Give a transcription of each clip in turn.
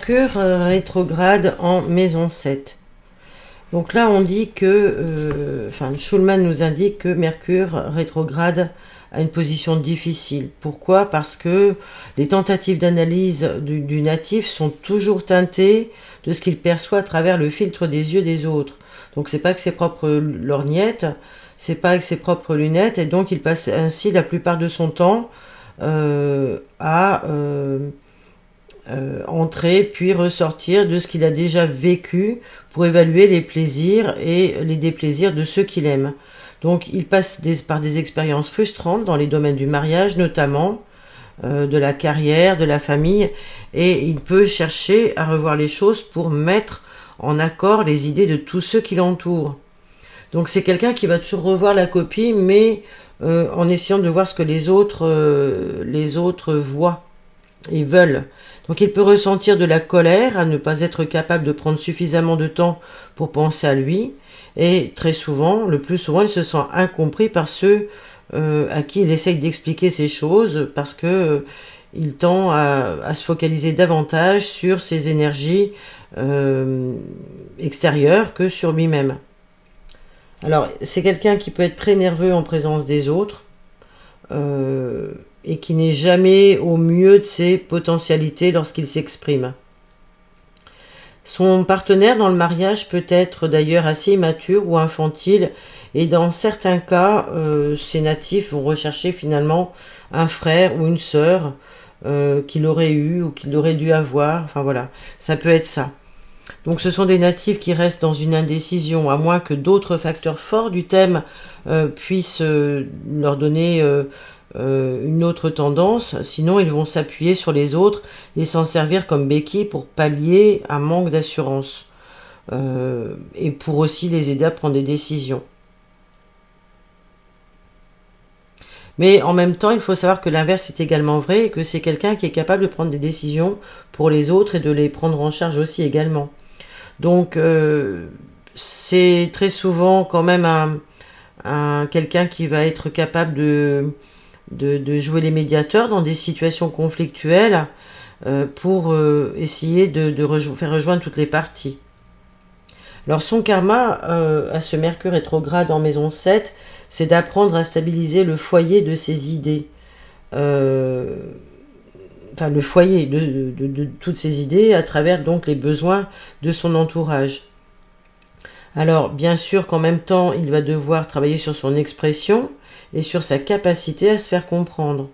Mercure rétrograde en maison 7. Donc là, on dit que, Schulman nous indique que Mercure rétrograde à une position difficile. Pourquoi? Parce que les tentatives d'analyse du natif sont toujours teintées de ce qu'il perçoit à travers le filtre des yeux des autres. Donc c'est pas avec ses propres lorgnettes, c'est pas avec ses propres lunettes, et donc il passe ainsi la plupart de son temps à entrer puis ressortir de ce qu'il a déjà vécu pour évaluer les plaisirs et les déplaisirs de ceux qu'il aime. Donc il passe par des expériences frustrantes dans les domaines du mariage notamment, de la carrière, de la famille, et il peut chercher à revoir les choses pour mettre en accord les idées de tous ceux qui l'entourent. Donc c'est quelqu'un qui va toujours revoir la copie, mais en essayant de voir ce que les autres voient et veulent. Donc il peut ressentir de la colère à ne pas être capable de prendre suffisamment de temps pour penser à lui, et très souvent, le plus souvent, il se sent incompris par ceux à qui il essaye d'expliquer ces choses, parce que il tend à se focaliser davantage sur ses énergies extérieures que sur lui-même. Alors c'est quelqu'un qui peut être très nerveux en présence des autres, et qui n'est jamais au mieux de ses potentialités lorsqu'il s'exprime. Son partenaire dans le mariage peut être d'ailleurs assez immature ou infantile, et dans certains cas, ces natifs vont rechercher finalement un frère ou une sœur qu'il aurait eu ou qu'il aurait dû avoir. Enfin voilà, ça peut être ça. Donc ce sont des natifs qui restent dans une indécision, à moins que d'autres facteurs forts du thème puissent leur donner une autre tendance. Sinon ils vont s'appuyer sur les autres et s'en servir comme béquille pour pallier un manque d'assurance, et pour aussi les aider à prendre des décisions. Mais en même temps, il faut savoir que l'inverse est également vrai, et que c'est quelqu'un qui est capable de prendre des décisions pour les autres et de les prendre en charge aussi également. Donc c'est très souvent quand même quelqu'un qui va être capable de jouer les médiateurs dans des situations conflictuelles, pour essayer de faire rejoindre toutes les parties. Alors son karma à ce Mercure rétrograde en maison 7, c'est d'apprendre à stabiliser le foyer de ses idées. Le foyer de toutes ses idées à travers donc les besoins de son entourage. Alors bien sûr qu'en même temps, il va devoir travailler sur son expression et sur sa capacité à se faire comprendre.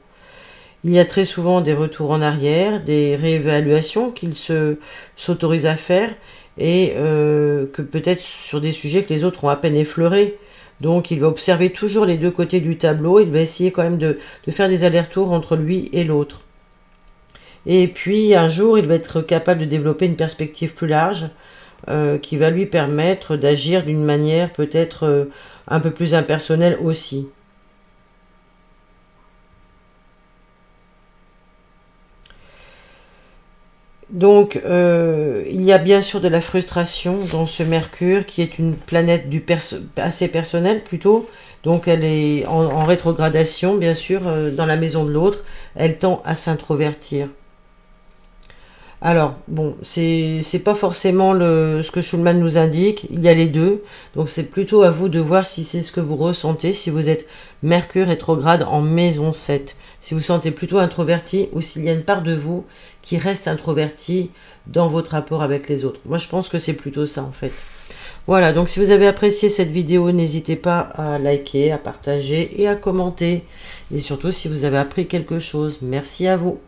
Il y a très souvent des retours en arrière, des réévaluations qu'il s'autorise à faire, et que peut-être sur des sujets que les autres ont à peine effleurés. Donc il va observer toujours les deux côtés du tableau, il va essayer quand même de faire des allers-retours entre lui et l'autre. Et puis un jour, il va être capable de développer une perspective plus large, qui va lui permettre d'agir d'une manière peut-être un peu plus impersonnelle aussi. Donc, il y a bien sûr de la frustration dans ce Mercure, qui est une planète assez personnelle plutôt. Donc, elle est en rétrogradation, bien sûr, dans la maison de l'autre. Elle tend à s'introvertir. Alors, bon, c'est pas forcément ce que Schulman nous indique, il y a les deux, donc c'est plutôt à vous de voir si c'est ce que vous ressentez, si vous êtes Mercure rétrograde en maison 7, si vous sentez plutôt introverti ou s'il y a une part de vous qui reste introvertie dans votre rapport avec les autres. Moi, je pense que c'est plutôt ça, en fait. Voilà, donc si vous avez apprécié cette vidéo, n'hésitez pas à liker, à partager et à commenter. Et surtout, si vous avez appris quelque chose, merci à vous.